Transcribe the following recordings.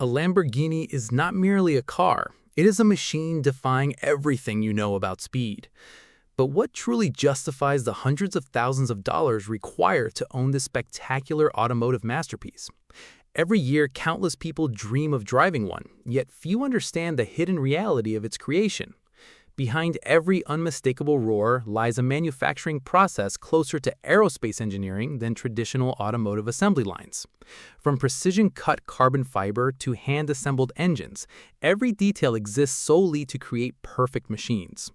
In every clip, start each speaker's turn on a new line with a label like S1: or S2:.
S1: A Lamborghini is not merely a car, it is a machine defying everything you know about speed. But what truly justifies the hundreds of thousands of dollars required to own this spectacular automotive masterpiece? Every year, countless people dream of driving one, yet few understand the hidden reality of its creation. Behind every unmistakable roar lies a manufacturing process closer to aerospace engineering than traditional automotive assembly lines. From precision-cut carbon fiber to hand-assembled engines, every detail exists solely to create perfect machines.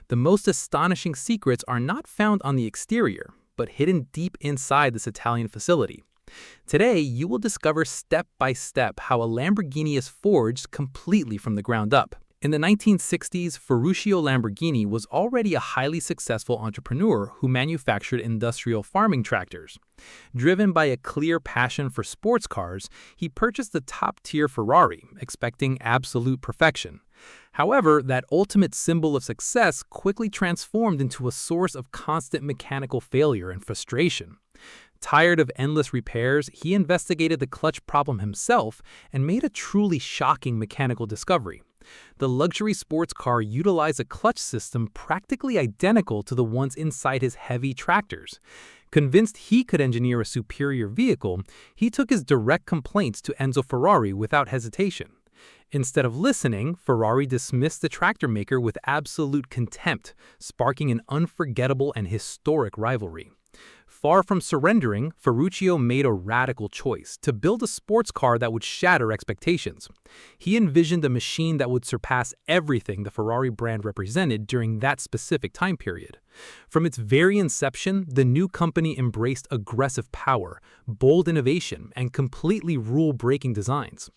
S1: The most astonishing secrets are not found on the exterior, but hidden deep inside this Italian facility. Today, you will discover step by step how a Lamborghini is forged completely from the ground up. In the 1960s, Ferruccio Lamborghini was already a highly successful entrepreneur who manufactured industrial farming tractors. Driven by a clear passion for sports cars, he purchased the top-tier Ferrari, expecting absolute perfection. However, that ultimate symbol of success quickly transformed into a source of constant mechanical failure and frustration. Tired of endless repairs, he investigated the clutch problem himself and made a truly shocking mechanical discovery. The luxury sports car utilized a clutch system practically identical to the ones inside his heavy tractors. Convinced he could engineer a superior vehicle, he took his direct complaints to Enzo Ferrari without hesitation. Instead of listening, Ferrari dismissed the tractor maker with absolute contempt, sparking an unforgettable and historic rivalry. Far from surrendering, Ferruccio made a radical choice to build a sports car that would shatter expectations. He envisioned a machine that would surpass everything the Ferrari brand represented during that specific time period. From its very inception, the new company embraced aggressive power, bold innovation, and completely rule-breaking designs.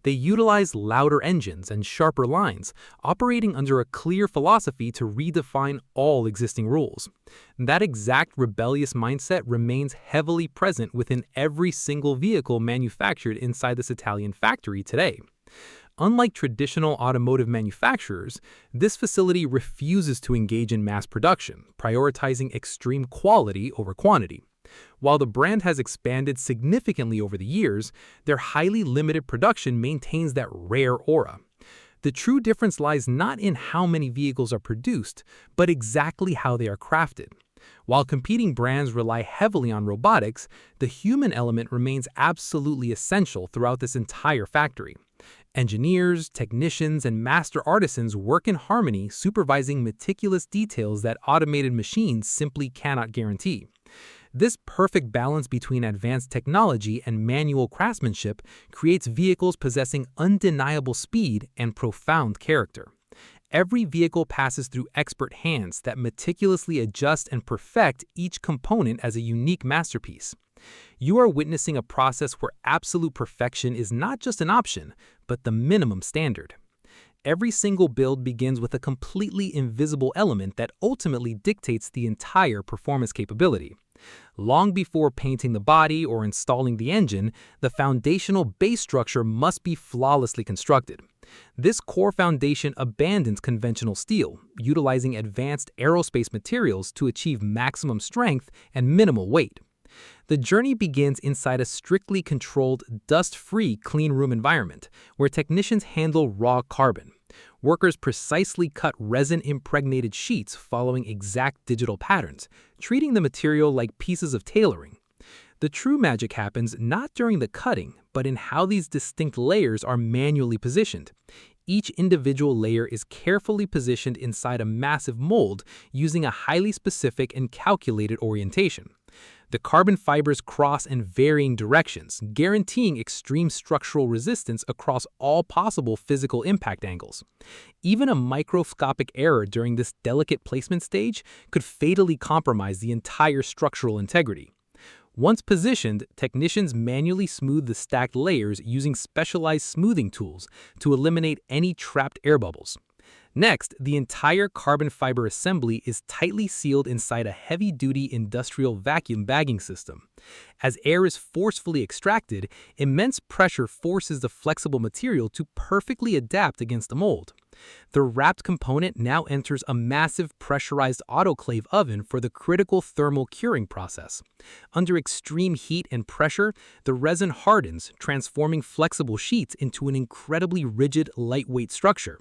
S1: They utilized louder engines and sharper lines, operating under a clear philosophy to redefine all existing rules. That exact rebellious mindset remains heavily present within every single vehicle manufactured inside this Italian factory today. Unlike traditional automotive manufacturers, this facility refuses to engage in mass production, prioritizing extreme quality over quantity. While the brand has expanded significantly over the years, their highly limited production maintains that rare aura. The true difference lies not in how many vehicles are produced, but exactly how they are crafted. While competing brands rely heavily on robotics, the human element remains absolutely essential throughout this entire factory. Engineers, technicians, and master artisans work in harmony, supervising meticulous details that automated machines simply cannot guarantee. This perfect balance between advanced technology and manual craftsmanship creates vehicles possessing undeniable speed and profound character. Every vehicle passes through expert hands that meticulously adjust and perfect each component as a unique masterpiece. You are witnessing a process where absolute perfection is not just an option, but the minimum standard. Every single build begins with a completely invisible element that ultimately dictates the entire performance capability. Long before painting the body or installing the engine, the foundational base structure must be flawlessly constructed. This core foundation abandons conventional steel, utilizing advanced aerospace materials to achieve maximum strength and minimal weight. The journey begins inside a strictly controlled, dust-free clean room environment, where technicians handle raw carbon. Workers precisely cut resin-impregnated sheets following exact digital patterns, treating the material like pieces of tailoring. The true magic happens not during the cutting, but in how these distinct layers are manually positioned. Each individual layer is carefully positioned inside a massive mold using a highly specific and calculated orientation. The carbon fibers cross in varying directions, guaranteeing extreme structural resistance across all possible physical impact angles. Even a microscopic error during this delicate placement stage could fatally compromise the entire structural integrity. Once positioned, technicians manually smooth the stacked layers using specialized smoothing tools to eliminate any trapped air bubbles. Next, the entire carbon fiber assembly is tightly sealed inside a heavy-duty industrial vacuum bagging system. As air is forcefully extracted, immense pressure forces the flexible material to perfectly adapt against the mold. The wrapped component now enters a massive pressurized autoclave oven for the critical thermal curing process. Under extreme heat and pressure, the resin hardens, transforming flexible sheets into an incredibly rigid, lightweight structure.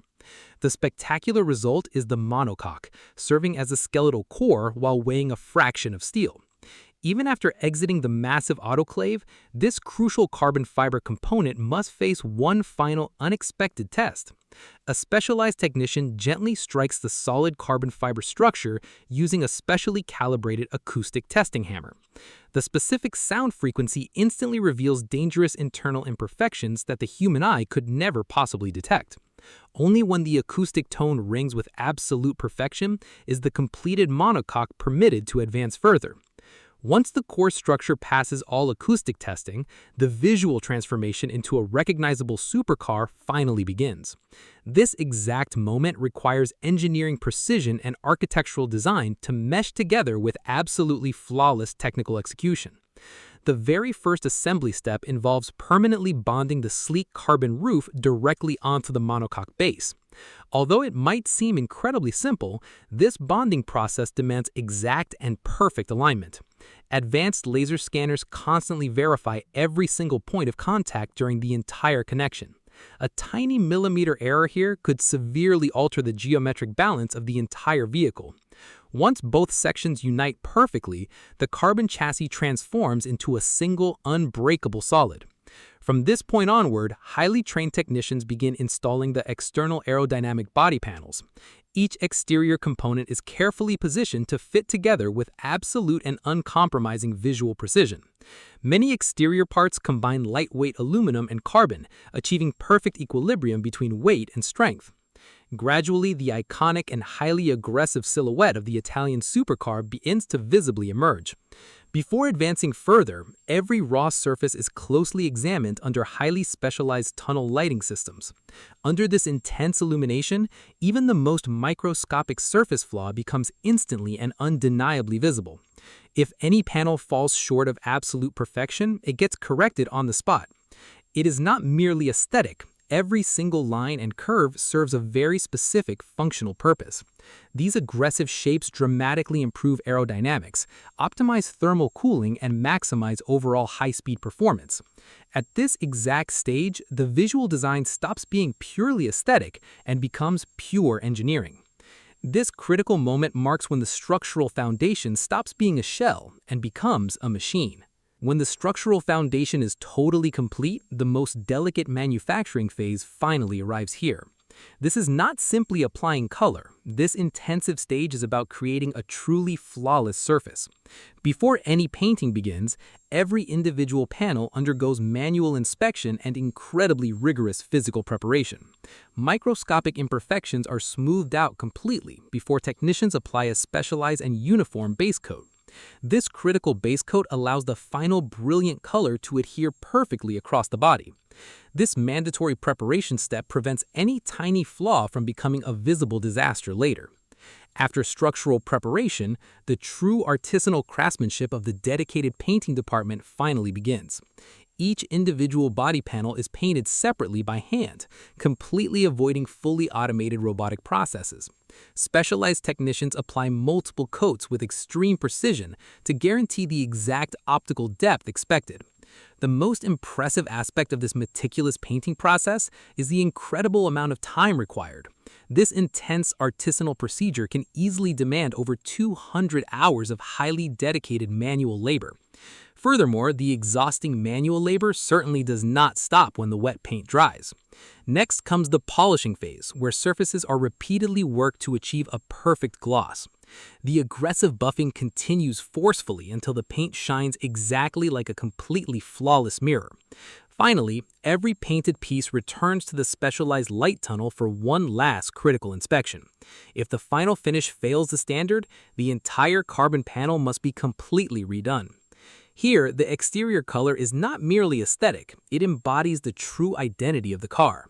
S1: The spectacular result is the monocoque, serving as a skeletal core while weighing a fraction of steel. Even after exiting the massive autoclave, this crucial carbon fiber component must face one final unexpected test. A specialized technician gently strikes the solid carbon fiber structure using a specially calibrated acoustic testing hammer. The specific sound frequency instantly reveals dangerous internal imperfections that the human eye could never possibly detect. Only when the acoustic tone rings with absolute perfection is the completed monocoque permitted to advance further. Once the core structure passes all acoustic testing, the visual transformation into a recognizable supercar finally begins. This exact moment requires engineering precision and architectural design to mesh together with absolutely flawless technical execution. The very first assembly step involves permanently bonding the sleek carbon roof directly onto the monocoque base. Although it might seem incredibly simple, this bonding process demands exact and perfect alignment. Advanced laser scanners constantly verify every single point of contact during the entire connection. A tiny millimeter error here could severely alter the geometric balance of the entire vehicle. Once both sections unite perfectly, the carbon chassis transforms into a single, unbreakable solid. From this point onward, highly trained technicians begin installing the external aerodynamic body panels. Each exterior component is carefully positioned to fit together with absolute and uncompromising visual precision. Many exterior parts combine lightweight aluminum and carbon, achieving perfect equilibrium between weight and strength. Gradually, the iconic and highly aggressive silhouette of the Italian supercar begins to visibly emerge. Before advancing further, every raw surface is closely examined under highly specialized tunnel lighting systems. Under this intense illumination, even the most microscopic surface flaw becomes instantly and undeniably visible. If any panel falls short of absolute perfection, it gets corrected on the spot. It is not merely aesthetic. Every single line and curve serves a very specific functional purpose. These aggressive shapes dramatically improve aerodynamics, optimize thermal cooling, and maximize overall high-speed performance. At this exact stage, the visual design stops being purely aesthetic and becomes pure engineering. This critical moment marks when the structural foundation stops being a shell and becomes a machine. When the structural foundation is totally complete, the most delicate manufacturing phase finally arrives here. This is not simply applying color. This intensive stage is about creating a truly flawless surface. Before any painting begins, every individual panel undergoes manual inspection and incredibly rigorous physical preparation. Microscopic imperfections are smoothed out completely before technicians apply a specialized and uniform base coat. This critical base coat allows the final brilliant color to adhere perfectly across the body. This mandatory preparation step prevents any tiny flaw from becoming a visible disaster later. After structural preparation, the true artisanal craftsmanship of the dedicated painting department finally begins. Each individual body panel is painted separately by hand, completely avoiding fully automated robotic processes. Specialized technicians apply multiple coats with extreme precision to guarantee the exact optical depth expected. The most impressive aspect of this meticulous painting process is the incredible amount of time required. This intense artisanal procedure can easily demand over 200 hours of highly dedicated manual labor. Furthermore, the exhausting manual labor certainly does not stop when the wet paint dries. Next comes the polishing phase, where surfaces are repeatedly worked to achieve a perfect gloss. The aggressive buffing continues forcefully until the paint shines exactly like a completely flawless mirror. Finally, every painted piece returns to the specialized light tunnel for one last critical inspection. If the final finish fails the standard, the entire carbon panel must be completely redone. Here, the exterior color is not merely aesthetic, it embodies the true identity of the car.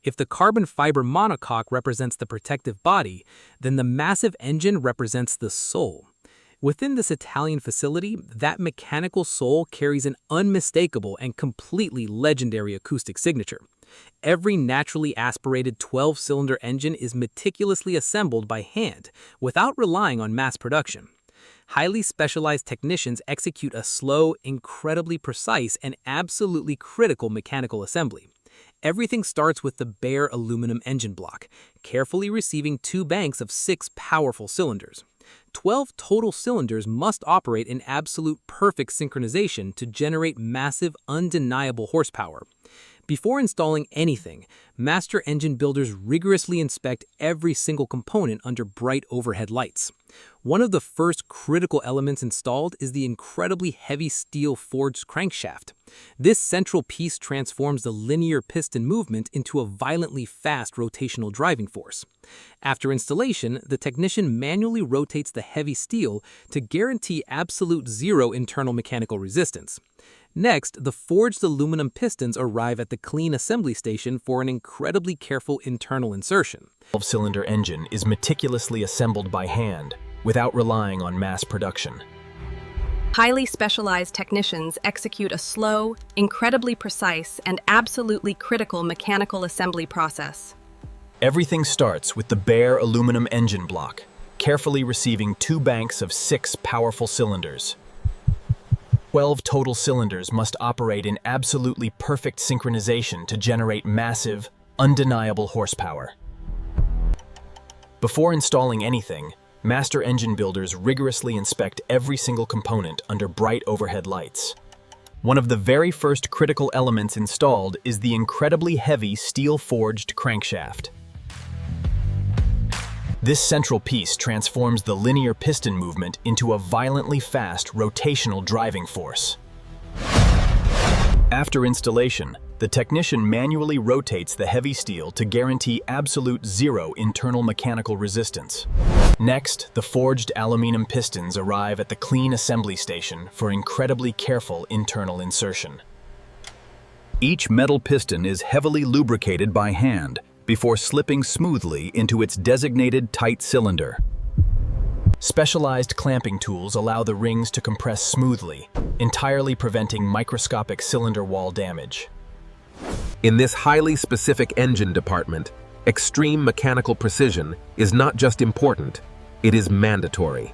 S1: If the carbon fiber monocoque represents the protective body, then the massive engine represents the soul. Within this Italian facility, that mechanical soul carries an unmistakable and completely legendary acoustic signature. Every naturally aspirated 12-cylinder engine is meticulously assembled by hand, without relying on mass production. Highly specialized technicians execute a slow, incredibly precise, and absolutely critical mechanical assembly. Everything starts with the bare aluminum engine block, carefully receiving 2 banks of 6 powerful cylinders. 12 total cylinders must operate in absolute perfect synchronization to generate massive, undeniable horsepower. Before installing anything, master engine builders rigorously inspect every single component under bright overhead lights. One of the first critical elements installed is the incredibly heavy steel forged crankshaft. This central piece transforms the linear piston movement into a violently fast rotational driving force. After installation, the technician manually rotates the heavy steel to guarantee absolute zero internal mechanical resistance. Next, the forged aluminum pistons arrive at the clean assembly station for an incredibly careful internal insertion.
S2: The 12-cylinder engine is meticulously assembled by hand, without relying on mass production.
S3: Highly specialized technicians execute a slow, incredibly precise, and absolutely critical mechanical assembly process.
S2: Everything starts with the bare aluminum engine block, carefully receiving 2 banks of 6 powerful cylinders. 12 total cylinders must operate in absolutely perfect synchronization to generate massive, undeniable horsepower. Before installing anything, master engine builders rigorously inspect every single component under bright overhead lights. One of the very first critical elements installed is the incredibly heavy steel-forged crankshaft. This central piece transforms the linear piston movement into a violently fast rotational driving force. After installation, the technician manually rotates the heavy steel to guarantee absolute zero internal mechanical resistance. Next, the forged aluminum pistons arrive at the clean assembly station for incredibly careful internal insertion.
S4: Each metal piston is heavily lubricated by hand before slipping smoothly into its designated tight cylinder.
S2: Specialized clamping tools allow the rings to compress smoothly, entirely preventing microscopic cylinder wall damage.
S5: In this highly specific engine department, extreme mechanical precision is not just important, it is mandatory.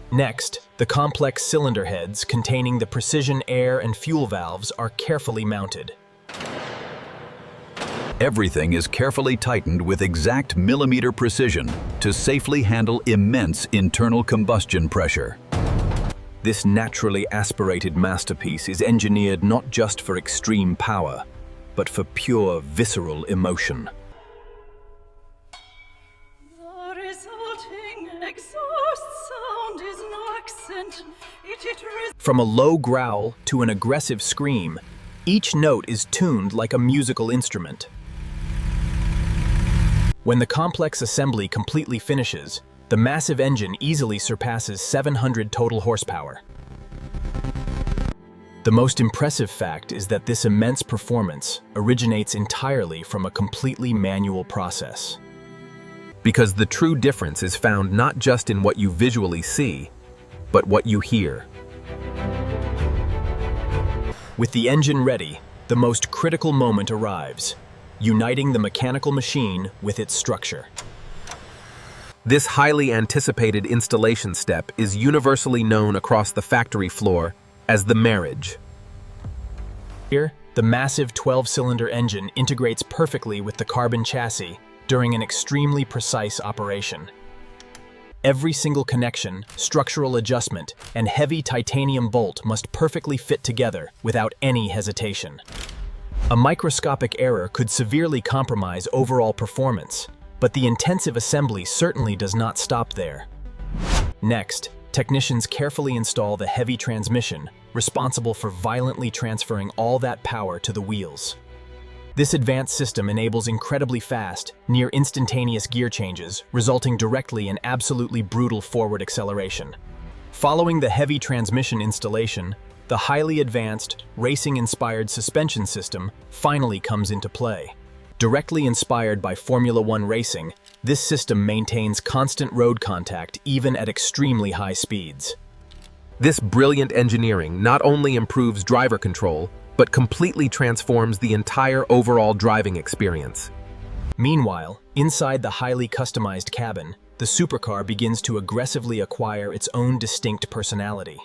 S2: Next, the complex cylinder heads containing the precision air and fuel valves are carefully mounted.
S4: Everything is carefully tightened with exact millimeter precision to safely handle immense internal combustion pressure. This naturally aspirated masterpiece is engineered not just for extreme power, but for pure visceral emotion.
S6: The resulting exhaust sound is no accent.
S2: From a low growl to an aggressive scream, each note is tuned like a musical instrument. When the complex assembly completely finishes, the massive engine easily surpasses 700 total horsepower. The most impressive fact is that this immense performance originates entirely from a completely manual process.
S5: Because the true difference is found not just in what you visually see, but what you hear.
S2: With the engine ready, the most critical moment arrives, uniting the mechanical machine with its structure.
S5: This highly anticipated installation step is universally known across the factory floor as the marriage.
S2: Here, the massive 12-cylinder engine integrates perfectly with the carbon chassis during an extremely precise operation. Every single connection, structural adjustment, and heavy titanium bolt must perfectly fit together without any hesitation. A microscopic error could severely compromise overall performance, but the intensive assembly certainly does not stop there. Next, technicians carefully install the heavy transmission, responsible for violently transferring all that power to the wheels. This advanced system enables incredibly fast, near instantaneous gear changes, resulting directly in absolutely brutal forward acceleration. Following the heavy transmission installation, the highly advanced, racing-inspired suspension system finally comes into play. Directly inspired by Formula One racing, this system maintains constant road contact even at extremely high speeds.
S5: This brilliant engineering not only improves driver control, but completely transforms the entire overall driving experience.
S2: Meanwhile, inside the highly customized cabin, the supercar begins to aggressively acquire its own distinct personality.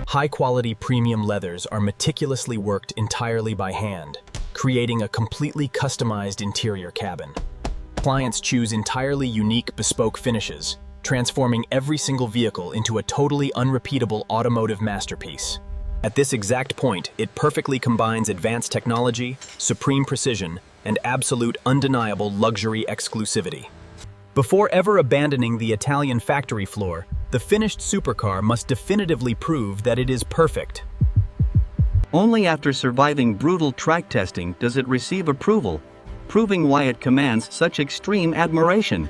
S2: High-quality premium leathers are meticulously worked entirely by hand, creating a completely customized interior cabin. Clients choose entirely unique bespoke finishes, transforming every single vehicle into a totally unrepeatable automotive masterpiece. At this exact point, it perfectly combines advanced technology, supreme precision, and absolute undeniable luxury exclusivity. Before ever abandoning the Italian factory floor, the finished supercar must definitively prove that it is perfect.
S7: Only after surviving brutal track testing does it receive approval, proving why it commands such extreme admiration.